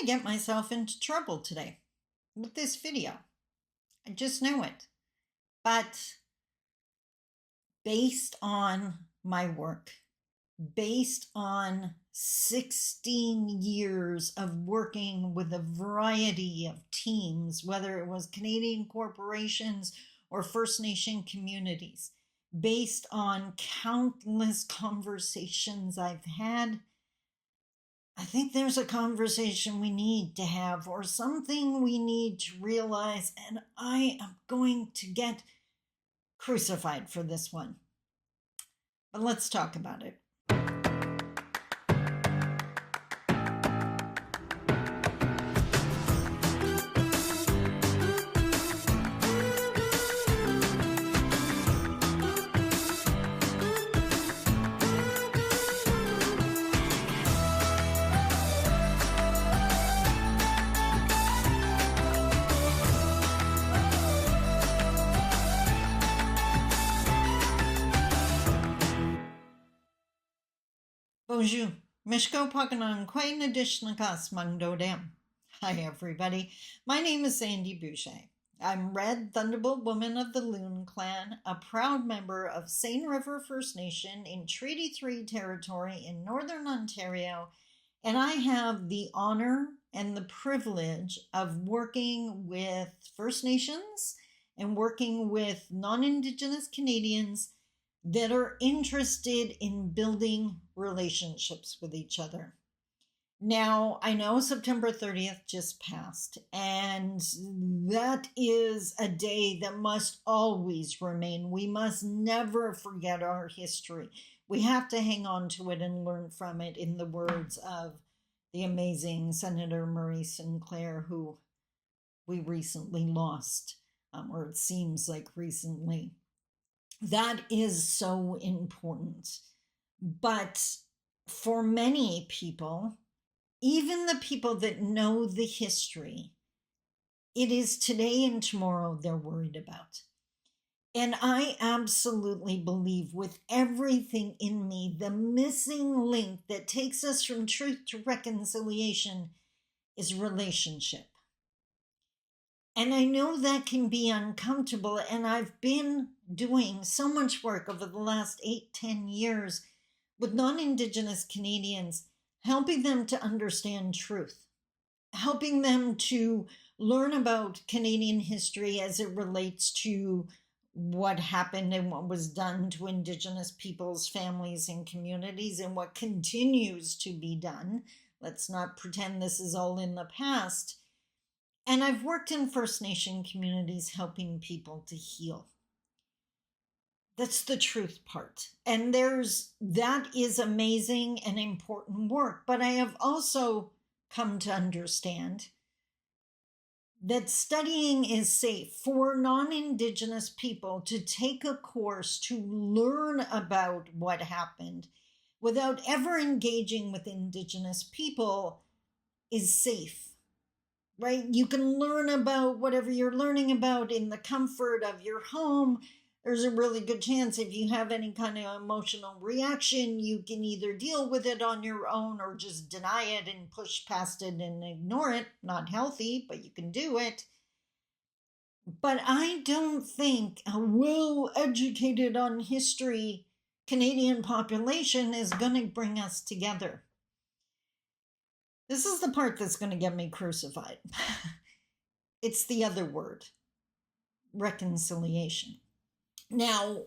to get myself into trouble today with this video. I just know it. But based on my work, based on 16 years of working with a variety of teams, whether it was Canadian corporations or First Nation communities, based on countless conversations I've had, I think there's a conversation we need to have or something we need to realize, and I am going to get crucified for this one. But let's talk about it. Bonjour. Mishko Pakanan Quay Nadishnakas Mangdodem. Hi, everybody. My name is Sandy Boucher. I'm Red Thunderbolt Woman of the Loon Clan, a proud member of Seine River First Nation in Treaty 3 territory in Northern Ontario, and I have the honor and the privilege of working with First Nations and working with non-Indigenous Canadians that are interested in building relationships with each other. Now, I know September 30th just passed, and that is a day that must always remain. We must never forget our history. We have to hang on to it and learn from it, in the words of the amazing Senator Murray Sinclair, who we recently lost, or it seems like recently. That is so important. But for many people, even the people that know the history, it is today and tomorrow they're worried about. And I absolutely believe with everything in me, the missing link that takes us from truth to reconciliation is relationship. And I know that can be uncomfortable, and I've been doing so much work over the last 8-10 years with non-Indigenous Canadians, helping them to understand truth, helping them to learn about Canadian history as it relates to what happened and what was done to Indigenous peoples, families, and communities, and what continues to be done. Let's not pretend this is all in the past. And I've worked in First Nation communities helping people to heal. That's the truth part. And that is amazing and important work. But I have also come to understand that studying is safe for non-Indigenous people to take a course to learn about what happened without ever engaging with Indigenous people is safe. Right? You can learn about whatever you're learning about in the comfort of your home. There's a really good chance if you have any kind of emotional reaction, you can either deal with it on your own or just deny it and push past it and ignore it. Not healthy, but you can do it. But I don't think a well-educated on history Canadian population is going to bring us together. This is the part that's going to get me crucified. It's the other word, reconciliation. Now,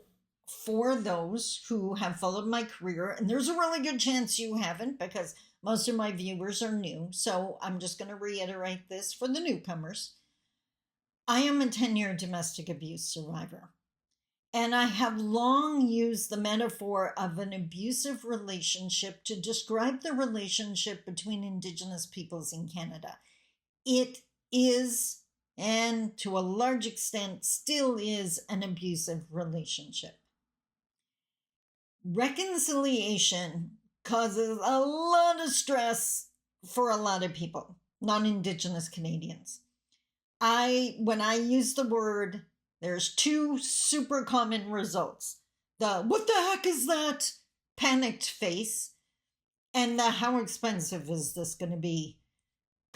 for those who have followed my career, and there's a really good chance you haven't because most of my viewers are new, so I'm just going to reiterate this for the newcomers. I am a 10-year domestic abuse survivor. And I have long used the metaphor of an abusive relationship to describe the relationship between Indigenous peoples in Canada. It is, and to a large extent still is, an abusive relationship. Reconciliation causes a lot of stress for a lot of people, non-Indigenous Canadians. When I use the word, there's two super common results. The "what the heck is that?" panicked face, and the "how expensive is this going to be?"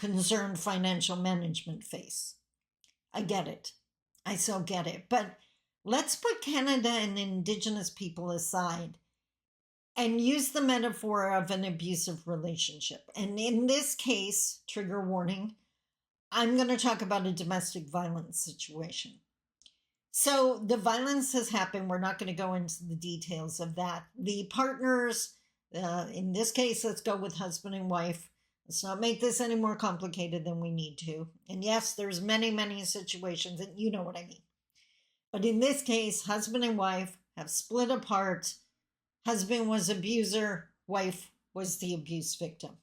concerned financial management face. I get it. I so get it. But let's put Canada and Indigenous people aside and use the metaphor of an abusive relationship. And in this case, trigger warning, I'm going to talk about a domestic violence situation. So the violence has happened. We're not going to go into the details of that. The partners, in this case, let's go with husband and wife. Let's not make this any more complicated than we need to. And yes, there's many, many situations, and you know what I mean. But in this case, husband and wife have split apart. Husband was abuser, wife was the abuse victim.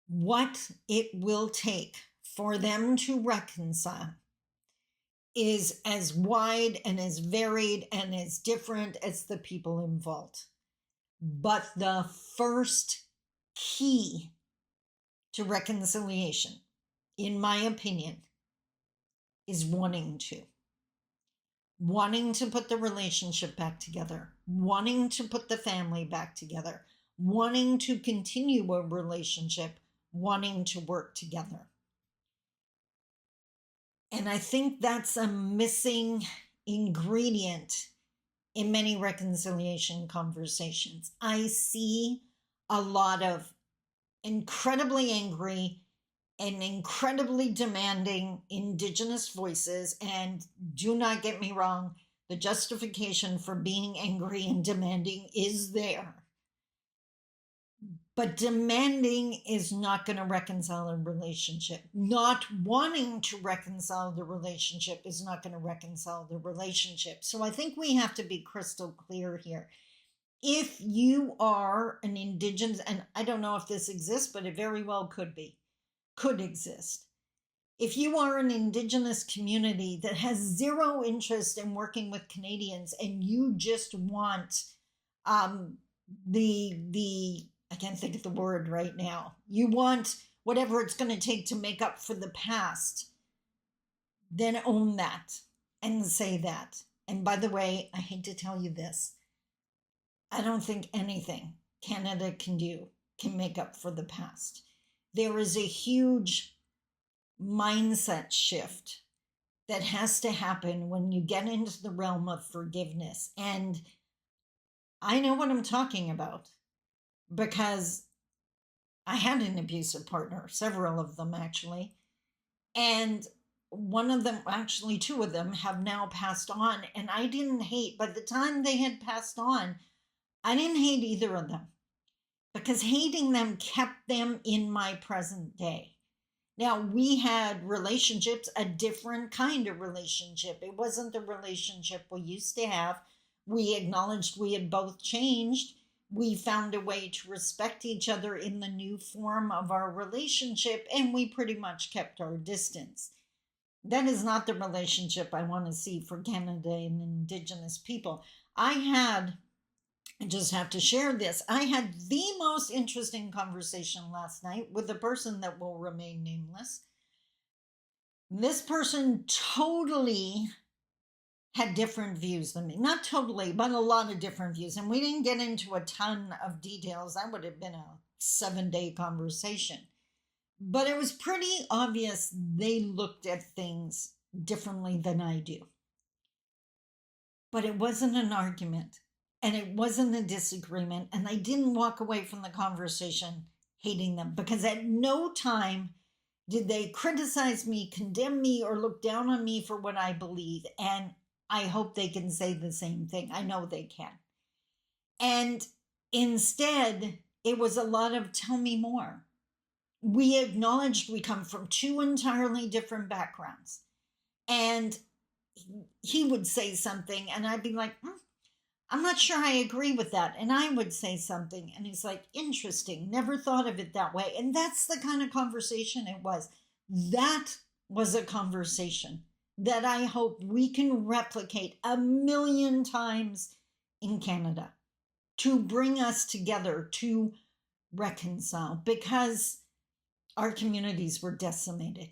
What it will take for them to reconcile is as wide and as varied and as different as the people involved. But the first key to reconciliation, in my opinion, is wanting to put the relationship back together, wanting to put the family back together, wanting to continue a relationship, wanting to work together. And I think that's a missing ingredient in many reconciliation conversations. I see a lot of incredibly angry and incredibly demanding Indigenous voices. And do not get me wrong, the justification for being angry and demanding is there. But demanding is not going to reconcile a relationship. Not wanting to reconcile the relationship is not going to reconcile the relationship. So I think we have to be crystal clear here. If you are an Indigenous, and I don't know if this exists, but it very well could exist. If you are an Indigenous community that has zero interest in working with Canadians and you just want I can't think of the word right now. You want whatever it's going to take to make up for the past, then own that and say that. And by the way, I hate to tell you this, I don't think anything Canada can do can make up for the past. There is a huge mindset shift that has to happen when you get into the realm of forgiveness. And I know what I'm talking about because I had an abusive partner, several of them actually. And one of them, actually two of them, have now passed on. And I didn't hate, by the time they had passed on, I didn't hate either of them because hating them kept them in my present day. Now, we had relationships, a different kind of relationship. It wasn't the relationship we used to have. We acknowledged we had both changed. We found a way to respect each other in the new form of our relationship, and we pretty much kept our distance. That is not the relationship I want to see for Canada and Indigenous people. I just have to share this. I had the most interesting conversation last night with a person that will remain nameless. This person totally had different views than me. Not totally, but a lot of different views. And we didn't get into a ton of details. That would have been a 7-day conversation. But it was pretty obvious they looked at things differently than I do. But it wasn't an argument. And it wasn't a disagreement. And I didn't walk away from the conversation hating them. Because at no time did they criticize me, condemn me, or look down on me for what I believe. And I hope they can say the same thing. I know they can. And instead, it was a lot of tell me more. We acknowledged we come from two entirely different backgrounds. And he would say something and I'd be like, I'm not sure I agree with that. And I would say something and he's like, interesting, never thought of it that way. And that's the kind of conversation it was. That was a conversation that I hope we can replicate 1,000,000 times in Canada to bring us together, to reconcile, because our communities were decimated.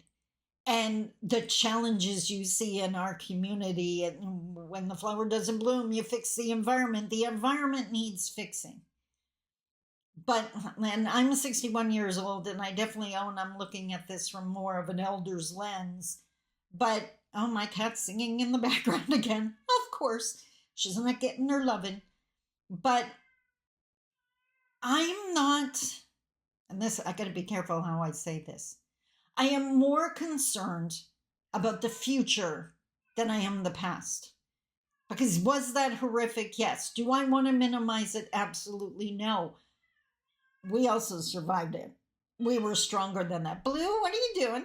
And the challenges you see in our community, and when the flower doesn't bloom, you fix the environment. The environment needs fixing. But, and I'm 61 years old, and I definitely own I'm looking at this from more of an elder's lens. But, oh, my cat's singing in the background again. Of course, she's not getting her loving. But I'm not, and this, I gotta be careful how I say this. I am more concerned about the future than I am the past. Because was that horrific? Yes. Do I want to minimize it? Absolutely no. We also survived it. We were stronger than that. Blue, what are you doing?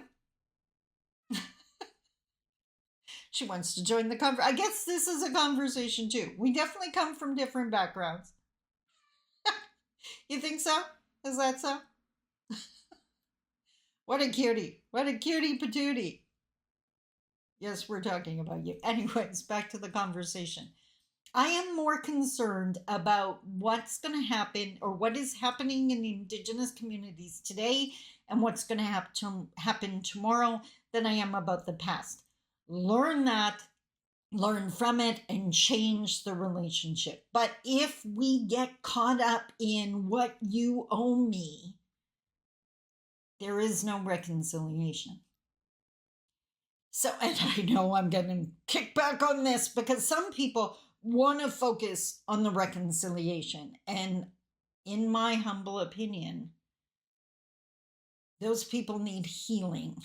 She wants to join the conversation. I guess this is a conversation too. We definitely come from different backgrounds. You think so? Is that so? What a cutie. What a cutie patootie. Yes, we're talking about you. Anyways, back to the conversation. I am more concerned about what's going to happen or what is happening in Indigenous communities today and what's going to happen tomorrow than I am about the past. Learn that, learn from it, and change the relationship. But if we get caught up in what you owe me, there is no reconciliation. So, and I know I'm getting kicked back on this because some people want to focus on the reconciliation. And in my humble opinion, those people need healing.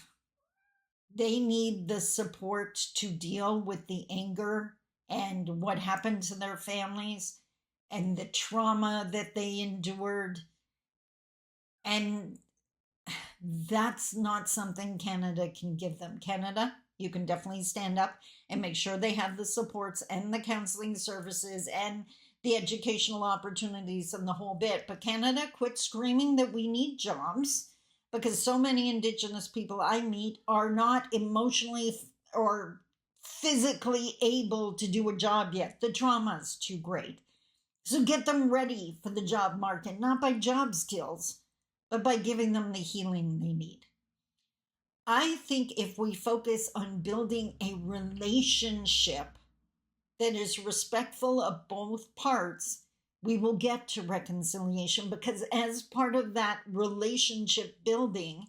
They need the support to deal with the anger and what happened to their families and the trauma that they endured. And that's not something Canada can give them. Canada, you can definitely stand up and make sure they have the supports and the counseling services and the educational opportunities and the whole bit. But Canada, quit screaming that we need jobs, because so many Indigenous people I meet are not emotionally or physically able to do a job yet. The trauma is too great. So get them ready for the job market, not by job skills, but by giving them the healing they need. I think if we focus on building a relationship that is respectful of both parts, we will get to reconciliation, because as part of that relationship building,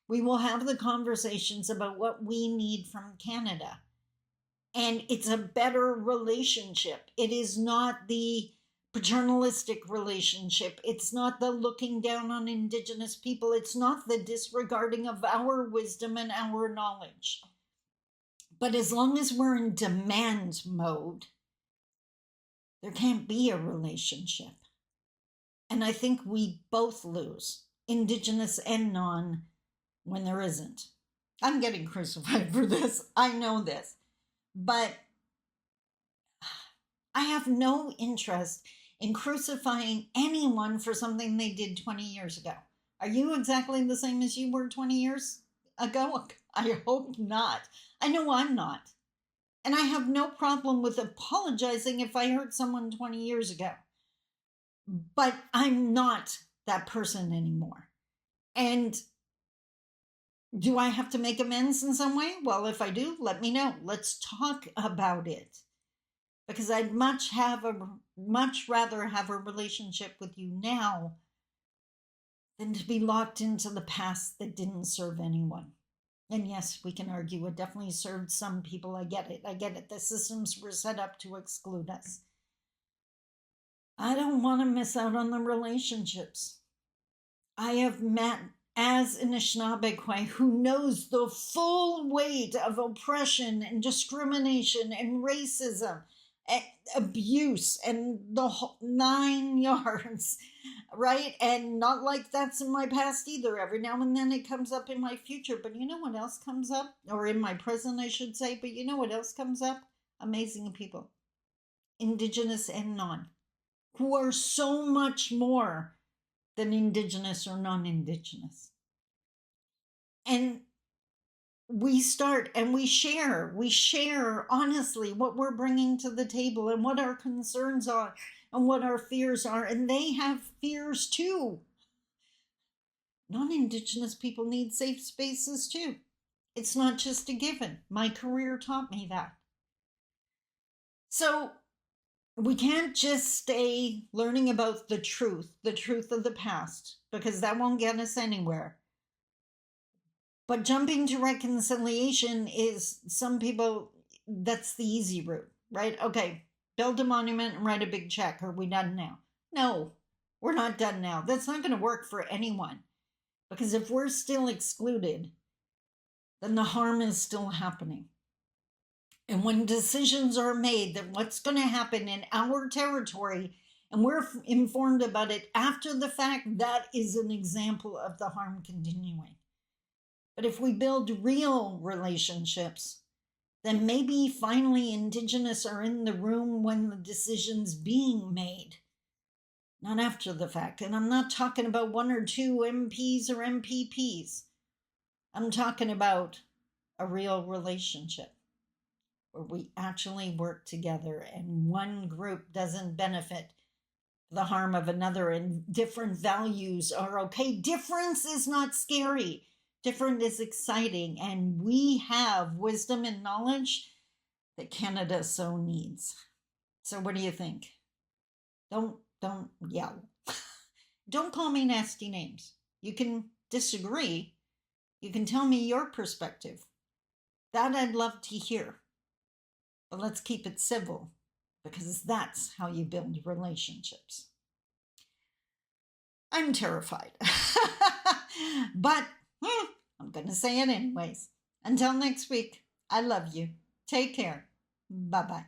we will have the conversations about what we need from Canada. And it's a better relationship. It is not the paternalistic relationship. It's not the looking down on Indigenous people. It's not the disregarding of our wisdom and our knowledge. But as long as we're in demand mode, there can't be a relationship. And I think we both lose, Indigenous and non, when there isn't. I'm getting crucified for this. I know this. But I have no interest in crucifying anyone for something they did 20 years ago. Are you exactly the same as you were 20 years ago? I hope not. I know I'm not. And I have no problem with apologizing if I hurt someone 20 years ago. But I'm not that person anymore. And do I have to make amends in some way? Well, if I do, let me know. Let's talk about it. Because I'd much rather have a relationship with you now than to be locked into the past that didn't serve anyone. And yes, we can argue it definitely served some people. I get it. The systems were set up to exclude us. I don't want to miss out on the relationships. I have met as an Anishinaabe who knows the full weight of oppression and discrimination and racism and abuse and the whole 9 yards, right? And not like that's in my past either. Every now and then it comes up in my future. But you know what else comes up? Or in my present, I should say. But you know what else comes up? Amazing people, Indigenous and non, who are so much more than Indigenous or non-Indigenous. And we start and we share honestly what we're bringing to the table and what our concerns are and what our fears are. And they have fears too. Non-Indigenous people need safe spaces too. It's not just a given. My career taught me that. So We can't just stay learning about the truth of the past, because that won't get us anywhere. But jumping to reconciliation is, some people, that's the easy route, right? Okay, build a monument and write a big check. Are we done now? No, we're not done now. That's not going to work for anyone, because if we're still excluded, then the harm is still happening. And when decisions are made that what's going to happen in our territory, and we're informed about it after the fact, that is an example of the harm continuing. But if we build real relationships, then maybe finally Indigenous are in the room when the decision's being made, not after the fact. And I'm not talking about one or two MPs or MPPs. I'm talking about a real relationship where we actually work together and one group doesn't benefit the harm of another, and different values are okay. Difference is not scary. Different is exciting, and we have wisdom and knowledge that Canada so needs. So what do you think? Don't yell. Don't call me nasty names. You can disagree. You can tell me your perspective. That I'd love to hear. But let's keep it civil, because that's how you build relationships. I'm terrified. But I'm going to say it anyways. Until next week, I love you. Take care. Bye-bye.